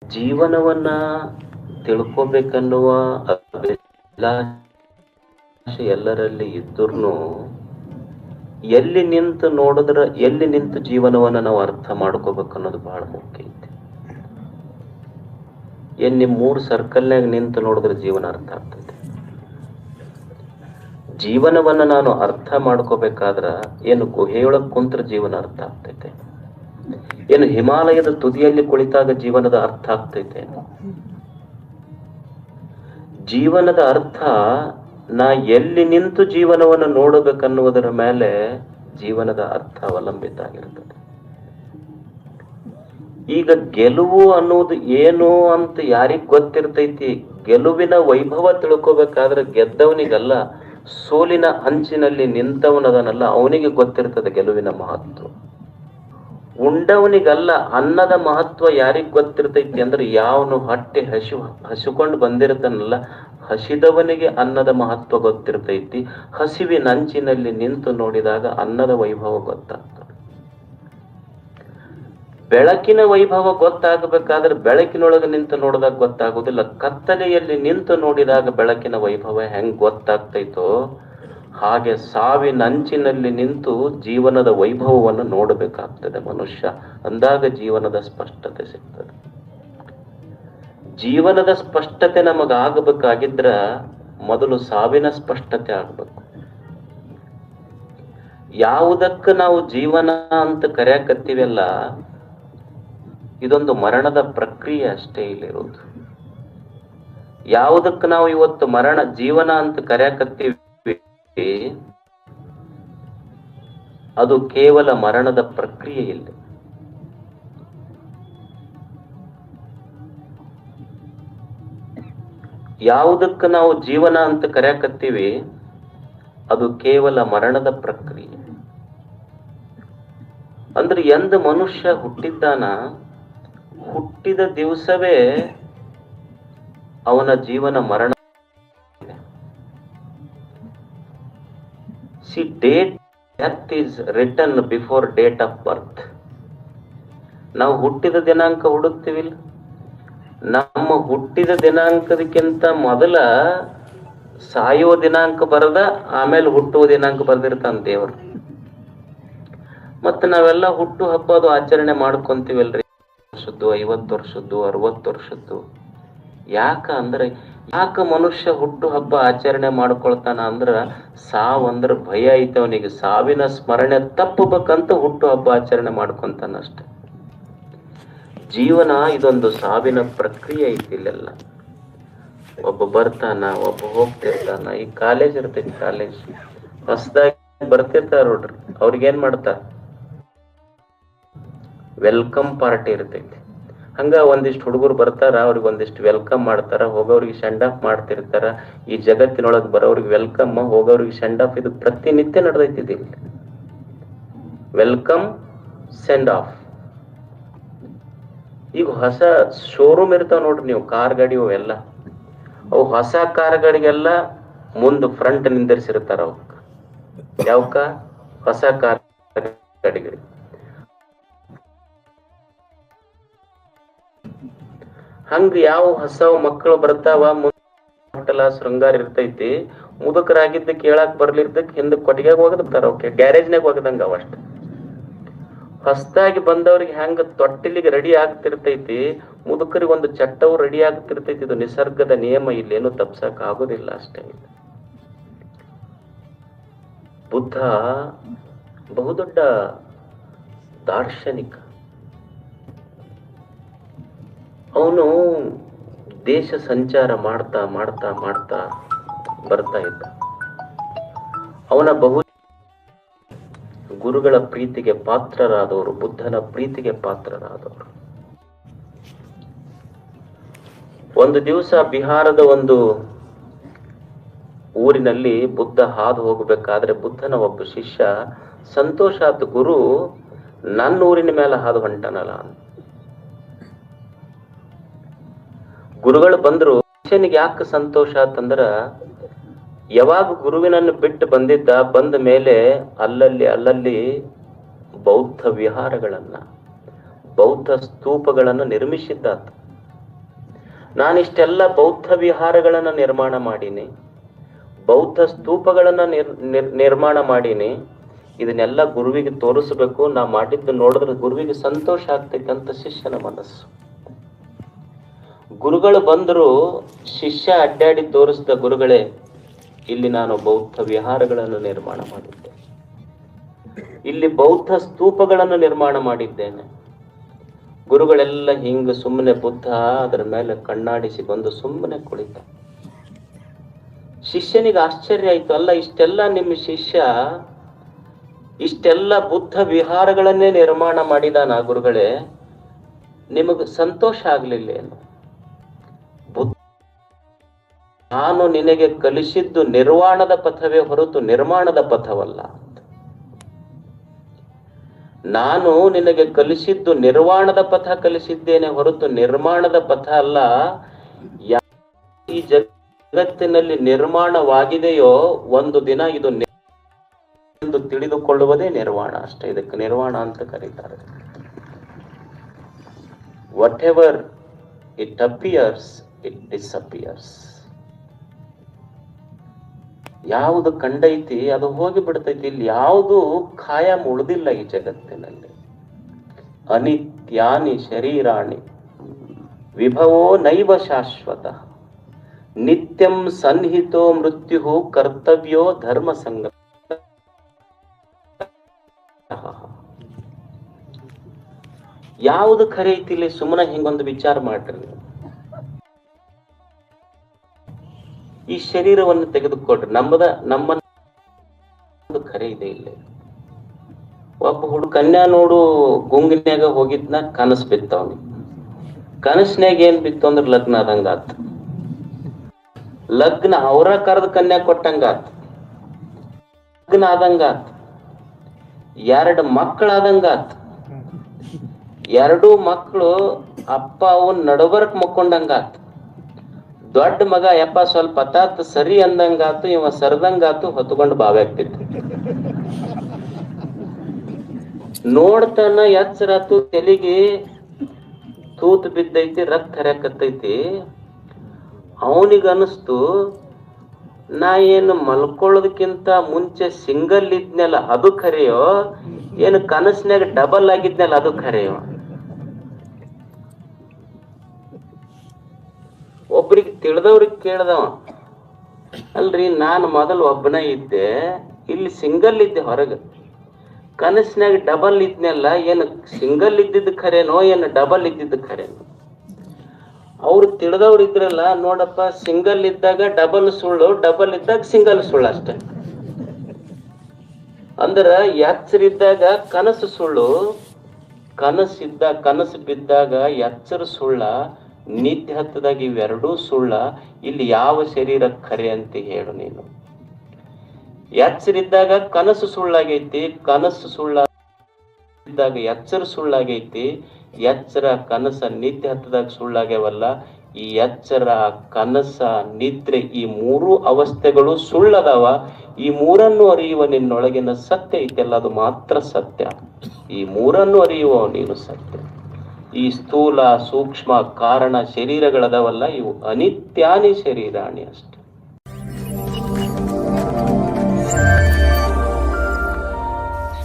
ಜೀವನವನ್ನ ತಿಳ್ಕೊಬೇಕನ್ನುವ ಅಭಿಲಾಷೆ ಎಲ್ಲರಲ್ಲಿ ಇದ್ರೂ ಎಲ್ಲಿ ನಿಂತು ಜೀವನವನ್ನ ನಾವು ಅರ್ಥ ಮಾಡ್ಕೋಬೇಕು ಅನ್ನೋದು ಬಹಳ ಮುಖ್ಯ ಐತಿ. ಏನ್ ನಿಮ್ 3 ಸರ್ಕಲ್ನಾಗ ನಿಂತು ನೋಡಿದ್ರೆ ಜೀವನ ಅರ್ಥ ಆಗ್ತೈತೆ. ಜೀವನವನ್ನ ನಾನು ಅರ್ಥ ಮಾಡ್ಕೋಬೇಕಾದ್ರ ಏನು ಗುಹೆಯೊಳಗ್ ಕುಂತ್ರ ಜೀವನ ಅರ್ಥ ಆಗ್ತೈತೆ, ಏನು ಹಿಮಾಲಯದ ತುದಿಯಲ್ಲಿ ಕುಳಿತಾಗ ಜೀವನದ ಅರ್ಥ ಆಗ್ತೈತೆ. ಜೀವನದ ಅರ್ಥ ನಾ ಎಲ್ಲಿ ನಿಂತು ಜೀವನವನ್ನು ನೋಡಬೇಕನ್ನುವುದರ ಮೇಲೆ ಜೀವನದ ಅರ್ಥ ಅವಲಂಬಿತ ಆಗಿರ್ತದೆ. ಈಗ ಗೆಲುವು ಅನ್ನೋದು ಏನು ಅಂತ ಯಾರಿಗ್ ಗೊತ್ತಿರ್ತೈತಿ? ಗೆಲುವಿನ ವೈಭವ ತಿಳ್ಕೋಬೇಕಾದ್ರೆ ಗೆದ್ದವನಿಗಲ್ಲ, ಸೋಲಿನ ಅಂಚಿನಲ್ಲಿ ನಿಂತವನದನಲ್ಲ ಅವನಿಗೆ ಗೊತ್ತಿರ್ತದೆ ಗೆಲುವಿನ ಮಹತ್ವ. ಉಂಡವನಿಗಲ್ಲ, ಅನ್ನದ ಮಹತ್ವ ಯಾರಿಗ್ ಗೊತ್ತಿರ್ತೈತಿ ಅಂದ್ರೆ ಯಾವನು ಹೊಟ್ಟೆ ಹಸಿಕೊಂಡು ಬಂದಿರ್ತಾನಲ್ಲ, ಹಸಿದವನಿಗೆ ಅನ್ನದ ಮಹತ್ವ ಗೊತ್ತಿರ್ತೈತಿ. ಹಸಿವಿನ ಅಂಚಿನಲ್ಲಿ ನಿಂತು ನೋಡಿದಾಗ ಅನ್ನದ ವೈಭವ ಗೊತ್ತಾಗ್ತದೆ. ಬೆಳಕಿನ ವೈಭವ ಗೊತ್ತಾಗಬೇಕಾದ್ರೆ ಬೆಳಕಿನೊಳಗೆ ನಿಂತು ನೋಡಿದಾಗ ಗೊತ್ತಾಗುದಿಲ್ಲ. ಕತ್ತಲೆಯಲ್ಲಿ ನಿಂತು ನೋಡಿದಾಗ ಬೆಳಕಿನ ವೈಭವ ಹೆಂಗ್ ಗೊತ್ತಾಗ್ತೈತೋ ಹಾಗೆ ಸಾವಿನ ಅಂಚಿನಲ್ಲಿ ನಿಂತು ಜೀವನದ ವೈಭವವನ್ನು ನೋಡಬೇಕಾಗ್ತದೆ ಮನುಷ್ಯ. ಅಂದಾಗ ಜೀವನದ ಸ್ಪಷ್ಟತೆ ಸಿಗ್ತದೆ. ಜೀವನದ ಸ್ಪಷ್ಟತೆ ನಮಗಾಗಬೇಕಾಗಿದ್ರ ಮೊದಲು ಸಾವಿನ ಸ್ಪಷ್ಟತೆ ಆಗ್ಬೇಕು. ಯಾವುದಕ್ಕೆ ನಾವು ಜೀವನ ಅಂತ ಕರೆಯಕತ್ತೀವಲ್ಲ, ಇದೊಂದು ಮರಣದ ಪ್ರಕ್ರಿಯೆ ಅಷ್ಟೇ ಇಲ್ಲಿರೋದು. ಯಾವುದಕ್ಕೆ ನಾವು ಇವತ್ತು ಜೀವನ ಅಂತ ಕರೆಯಕತ್ತೀವಿ ಅದು ಕೇವಲ ಮರಣದ ಪ್ರಕ್ರಿಯೆ ಇಲ್ಲ. ಯಾವುದಕ್ಕೆ ನಾವು ಜೀವನ ಅಂತ ಕರೆಯಕತ್ತೀವಿ ಅದು ಕೇವಲ ಮರಣದ ಪ್ರಕ್ರಿಯೆ. ಅಂದ್ರೆ ಎಂದ ಮನುಷ್ಯ ಹುಟ್ಟಿದ್ದಾನ, ಹುಟ್ಟಿದ ದಿವಸವೇ ಅವನ ಜೀವನ ಮರಣ. Death is written before date of birth. ನಾವು ಹುಟ್ಟಿದ ದಿನಾಂಕ ಹುಡುಕ್ತಿವಿಲ್ಲ, ನಮ್ಮ ಹುಟ್ಟಿದ ದಿನಾಂಕದಕ್ಕಿಂತ ಮೊದಲ ಸಾಯುವ ದಿನಾಂಕ ಬರದ ಆಮೇಲೆ ಹುಟ್ಟುವ ದಿನಾಂಕ ಬರ್ದಿರ್ತಾನ ದೇವರು. ಮತ್ತೆ ನಾವೆಲ್ಲ ಹುಟ್ಟು ಹಬ್ಬ ಅದು ಆಚರಣೆ ಮಾಡ್ಕೊಂತೀವಲ್ರಿ, 50 ವರ್ಷದ್ದು 60 ವರ್ಷದ್ದು. ಯಾಕ ಮನುಷ್ಯ ಹುಟ್ಟು ಹಬ್ಬ ಆಚರಣೆ ಮಾಡ್ಕೊಳ್ತಾನ ಅಂದ್ರ ಸಾವಂದ್ರ ಭಯ ಐತೆ ಅವನಿಗೆ. ಸಾವಿನ ಸ್ಮರಣೆ ತಪ್ಪಬೇಕಂತ ಹುಟ್ಟು ಹಬ್ಬ ಆಚರಣೆ ಮಾಡ್ಕೊಂತಾನ ಅಷ್ಟೆ. ಜೀವನ ಇದೊಂದು ಸಾವಿನ ಪ್ರಕ್ರಿಯೆ ಐತಿ. ಇಲ್ಲೆಲ್ಲ ಒಬ್ಬ ಬರ್ತಾನ, ಒಬ್ಬ ಹೋಗ್ತಿರ್ತಾನ. ಈ ಕಾಲೇಜ್ ಇರ್ತೈತಿ, ಕಾಲೇಜ್ ಹೊಸದಾಗಿ ಬರ್ತಿರ್ತಾರ ನೋಡ್ರಿ, ಅವ್ರಿಗೇನ್ ಮಾಡ್ತಾರ, ವೆಲ್ಕಮ್ ಪಾರ್ಟಿ ಇರ್ತೈತಿ. ಹಂಗ ಒಂದಿಷ್ಟು ಹುಡುಗರು ಬರ್ತಾರ, ಅವ್ರಿಗೆ ಒಂದಿಷ್ಟು ವೆಲ್ಕಮ್ ಮಾಡ್ತಾರ, ಹೋಗೋರಿಗೆ ಸೆಂಡ್ ಆಫ್ ಮಾಡ್ತಿರ್ತಾರ. ಈ ಜಗತ್ತಿನೊಳಗೆ ಬರೋವ್ರಿಗೆ ವೆಲ್ಕಮ್, ಹೋಗೋರಿಗೆ ಸೆಂಡ್ ಆಫ್. ಇದು ಪ್ರತಿನಿತ್ಯ ನಡೆದೈತಿದೆ. Welcome, send off. ಈಗ ಹೊಸ ಶೋರೂಮ್ ಇರ್ತಾವ ನೋಡ್ರಿ, ನೀವು ಕಾರ್ ಗಾಡಿ ಅವೆಲ್ಲ, ಅವು ಹೊಸ ಕಾರ್ ಗಾಡಿಗೆಲ್ಲ ಮುಂದ್ ಫ್ರಂಟ್ ನಿಂದಿರ್ಸಿರ್ತಾರ. ಅವಕ್ಕ ಯಾವಕ್ಕ? ಹೊಸ ಕಾರ್ ಗಾಡಿಗಳಿಗೆ. ಹಂಗ ಯಾವ ಹೊಸ ಮಕ್ಕಳು ಬರ್ತಾವ, ಮುಂದಲ ಶೃಂಗಾರ ಇರ್ತೈತಿ, ಮುದುಕರಾಗಿದ್ದ ಕೇಳಾಕ್ ಬರ್ಲಿರ್ದಕ್ ಹಿಂದಕ್ ಕೊಟ್ಟಿಗೆಗ್ ಹೋಗದ್ಬಿಡ್ತಾರ. ಅವಕ್ಕೆ ಗ್ಯಾರೇಜ್ನಾಗ ಹೋಗದಂಗ ಅವಷ್ಟ. ಹೊಸದಾಗಿ ಬಂದವ್ರಿಗೆ ಹೆಂಗ ತೊಟ್ಟಿಲಿಗೆ ರೆಡಿ ಆಗ್ತಿರ್ತೈತಿ, ಮುದುಕರಿಗೆ ಒಂದು ಚಟ್ಟವು ರೆಡಿ ಆಗ್ತಿರ್ತೈತಿ. ಇದು ನಿಸರ್ಗದ ನಿಯಮ, ಇಲ್ಲೇನು ತಪ್ಸಕ್ ಆಗೋದಿಲ್ಲ ಅಷ್ಟೇ. ಬುದ್ಧ ಬಹುದೊಡ್ಡ ದಾರ್ಶನಿಕ. ಅವನು ದೇಶ ಸಂಚಾರ ಮಾಡ್ತಾ ಮಾಡ್ತಾ ಮಾಡ್ತಾ ಬರ್ತಾ ಇದ್ದ. ಅವನ ಬಹು ಗುರುಗಳ ಪ್ರೀತಿಗೆ ಪಾತ್ರರಾದವರು, ಬುದ್ಧನ ಪ್ರೀತಿಗೆ ಪಾತ್ರರಾದವರು. ಒಂದು ದಿವಸ ಬಿಹಾರದ ಒಂದು ಊರಿನಲ್ಲಿ ಬುದ್ಧ ಹಾದು ಹೋಗಬೇಕಾದ್ರೆ ಬುದ್ಧನ ಒಬ್ಬ ಶಿಷ್ಯ ಸಂತೋಷ ಆತ, ಗುರು ನನ್ನ ಊರಿನ ಮೇಲೆ ಹಾದು ಹೊಂಟನಲ್ಲ ಅಂತ. ಗುರುಗಳು ಬಂದ್ರು. ಶಿಷ್ಯನಿಗೆ ಯಾಕೆ ಸಂತೋಷ ಆತಂದ್ರ, ಯಾವಾಗ ಗುರುವಿನನ್ನು ಬಿಟ್ಟು ಬಂದಿದ್ದ, ಬಂದ ಮೇಲೆ ಅಲ್ಲಲ್ಲಿ ಬೌದ್ಧ ವಿಹಾರಗಳನ್ನ, ಬೌದ್ಧ ಸ್ತೂಪಗಳನ್ನ ನಿರ್ಮಿಸಿದ್ದಾತ. ನಾನಿಷ್ಟೆಲ್ಲ ಬೌದ್ಧ ವಿಹಾರಗಳನ್ನ ನಿರ್ಮಾಣ ಮಾಡೀನಿ, ಬೌದ್ಧ ಸ್ತೂಪಗಳನ್ನ ನಿರ್ಮಾಣ ಮಾಡೀನಿ, ಇದನ್ನೆಲ್ಲ ಗುರುವಿಗೆ ತೋರಿಸ್ಬೇಕು, ನಾ ಮಾಡಿದ್ದು ನೋಡಿದ್ರೆ ಗುರುವಿಗೆ ಸಂತೋಷ ಆಗ್ತೈತೆ ಅಂತ ಶಿಷ್ಯನ ಮನಸ್ಸು. ಗುರುಗಳು ಬಂದರು, ಶಿಷ್ಯ ಅಡ್ಡಾಡಿ ತೋರಿಸಿದ, ಗುರುಗಳೇ ಇಲ್ಲಿ ನಾನು ಬೌದ್ಧ ವಿಹಾರಗಳನ್ನು ನಿರ್ಮಾಣ ಮಾಡಿದ್ದೆ, ಇಲ್ಲಿ ಬೌದ್ಧ ಸ್ತೂಪಗಳನ್ನು ನಿರ್ಮಾಣ ಮಾಡಿದ್ದೇನೆ. ಗುರುಗಳೆಲ್ಲ ಹಿಂಗ ಸುಮ್ಮನೆ ಬುದ್ಧ ಅದರ ಮೇಲೆ ಕಣ್ಣಾಡಿಸಿ ಬಂದು ಸುಮ್ಮನೆ ಕುಳಿತ. ಶಿಷ್ಯನಿಗೆ ಆಶ್ಚರ್ಯ ಆಯ್ತು, ಅಲ್ಲ ಇಷ್ಟೆಲ್ಲ ನಿಮ್ಮ ಶಿಷ್ಯ ಇಷ್ಟೆಲ್ಲ ಬುದ್ಧ ವಿಹಾರಗಳನ್ನೇ ನಿರ್ಮಾಣ ಮಾಡಿದಾನ ಗುರುಗಳೇ, ನಿಮಗೆ ಸಂತೋಷ ಆಗ್ಲಿಲ್ಲ ಏನು? ನಾನು ನಿನಗೆ ಕಲಿಸಿದ್ದು ನಿರ್ವಾಣದ ಪಥವೇ ಹೊರತು ನಿರ್ಮಾಣದ ಪಥವಲ್ಲ. ನಾನು ನಿನಗೆ ಕಲಿಸಿದ್ದು ನಿರ್ವಾಣದ ಪಥ ಕಲಿಸಿದ್ದೇನೆ ಹೊರತು ನಿರ್ಮಾಣದ ಪಥ ಅಲ್ಲ. ಈ ಜಗತ್ತಿನಲ್ಲಿ ನಿರ್ಮಾಣವಾಗಿದೆಯೋ ಒಂದು ದಿನ ಇದು ಎಂದು ತಿಳಿದುಕೊಳ್ಳುವುದೇ ನಿರ್ವಾಣ ಅಷ್ಟೇ. ಇದಕ್ಕೆ ನಿರ್ವಾಣ ಅಂತ ಕರೀತಾರೆ. What ever it appears it disappears. ಯಾವುದು ಕಂಡೈತಿ ಅದು ಹೋಗಿ ಬಿಡ್ತೈತಿ. ಇಲ್ಲಿ ಯಾವುದು ಖಾಯಂ ಉಳಿದಿಲ್ಲ ಈ ಜಗತ್ತಿನಲ್ಲಿ. ಅನಿತ್ಯಾನಿ ಶರೀರಾಣಿ ವಿಭವೋ ನೈವ ಶಾಶ್ವತ ನಿತ್ಯಂ ಸನ್ನಿಹಿತೋ ಮೃತ್ಯು ಕರ್ತವ್ಯೋ ಧರ್ಮ ಸಂಗ. ಯಾವುದು ಖರೆ ಐತಿ ಇಲ್ಲಿ? ಸುಮ್ಮನೆ ಹಿಂಗೊಂದು ವಿಚಾರ ಮಾಡ್ರಿ. ಈ ಶರೀರವನ್ನು ತೆಗೆದುಕೊಡ್ರಿ, ನಮ್ಮ ಖರೆ ಇದೆ ಇಲ್ಲಿ. ಒಬ್ಬ ಕನ್ಯಾ ನೋಡು ಗುಂಗಿನ್ಯಾಗ ಹೋಗಿದ್ನ ಕನಸ್ ಬಿತ್ತವನಿ. ಕನಸ್ನ್ಯಾಗ ಏನ್ ಬಿತ್ತು ಅಂದ್ರ ಲಗ್ನ ಆದಂಗಾತ್. ಲಗ್ನ ಅವರ ಕರೆದ ಕನ್ಯಾ ಕೊಟ್ಟಂಗಾತ್. ಲಗ್ನ ಆದಂಗಾತ್. 2 ಮಕ್ಕಳಾದಂಗಾತ್. 2 ಮಕ್ಕಳು ಅಪ್ಪ ಅವನ್ ನಡಬರ್ಕ್ ಮಕ್ಕೊಂಡಂಗಾತ್. ದೊಡ್ಡ ಮಗ ಯಪ್ಪ ಸ್ವಲ್ಪ ತಾತ್ ಸರಿ ಅಂದಂಗಾತು, ಇವ ಸರ್ದಂಗಾತು, ಹೊತ್ಕೊಂಡು ಬಾವಾಗ್ತಿತ್ತು. ನೋಡ್ತಾನ ಎಚ್ಚರಾತು, ತೆಲಿಗೆ ತೂತ್ ಬಿದ್ದೈತಿ, ರಕ್ತ ಹರಿಯಕತ್ತೈತಿ. ಅವನಿಗೆ ಅನಿಸ್ತು, ನಾ ಏನು ಮಲ್ಕೊಳ್ಳೋದಕ್ಕಿಂತ ಮುಂಚೆ ಸಿಂಗಲ್ ಇದ್ನಲ್ಲ ಅದು ಖರೆಯೋ, ಏನು ಕನಸಿನಾಗ ಡಬಲ್ ಆಗಿದ್ನಲ್ಲ ಅದು ಖರೆಯೋ? ಒಬ್ರಿಗೆ ತಿಳಿದವ್ರಿಗೆ ಕೇಳ್ದವ, ಅಲ್ರಿ ನಾನು ಮೊದಲು ಒಬ್ಬನ ಇದ್ದೆ, ಇಲ್ಲಿ ಸಿಂಗಲ್ ಇದ್ದೆ ಹೊರಗೆ, ಕನಸಿನಾಗ ಡಬಲ್ ಇದ್ನಲ್ಲ, ಏನು ಸಿಂಗಲ್ ಇದ್ದಿದ್ದು ಖರೇನೋ ಏನು ಡಬಲ್ ಇದ್ದಿದ್ದು ಖರೇನೋ? ಅವ್ರು ತಿಳಿದವ್ರು ಇದ್ರಲ್ಲ, ನೋಡಪ್ಪ ಸಿಂಗಲ್ ಇದ್ದಾಗ ಡಬಲ್ ಸುಳ್ಳು, ಡಬಲ್ ಇದ್ದಾಗ ಸಿಂಗಲ್ ಸುಳ್ಳು ಅಷ್ಟೆ. ಅಂದ್ರ ಎಚ್ಚರಿದ್ದಾಗ ಕನಸು ಸುಳ್ಳು, ಕನಸು ಬಿದ್ದಾಗ ಎಚ್ಚರ ಸುಳ್ಳ, ನಿದ್ದೆ ಹತ್ತದಾಗ ಇವೆರಡೂ ಸುಳ್ಳ. ಇಲ್ಲಿ ಯಾವ ಶರೀರ ಖರೆ ಅಂತ ಹೇಳು ನೀನು? ಎಚ್ಚರಿದ್ದಾಗ ಕನಸು ಸುಳ್ಳಾಗೈತಿ, ಕನಸು ಸುಳ್ಳಾಗ ಎಚ್ಚರ ಸುಳ್ಳಾಗೈತಿ, ಎಚ್ಚರ ಕನಸ ನಿದ್ದೆ ಹತ್ತದಾಗ ಸುಳ್ಳಾಗ್ಯವಲ್ಲ. ಈ ಎಚ್ಚರ ಕನಸ ನಿದ್ರೆ ಈ 3 ಅವಸ್ಥೆಗಳು ಸುಳ್ಳದಾವ. ಈ 3 ಅರಿಯುವ ನಿನ್ನೊಳಗಿನ ಸತ್ಯ ಐತೆಲ್ಲ ಅದು ಮಾತ್ರ ಸತ್ಯ. ಈ 3 ಅರಿಯುವ ನೀನು ಸತ್ಯ. ಈ ಸ್ಥೂಲ ಸೂಕ್ಷ್ಮ ಕಾರಣ ಶರೀರಗಳದವಲ್ಲ, ಇವು ಅನಿತ್ಯಾನಿ ಶರೀರಾಣಿ ಅಷ್ಟೆ.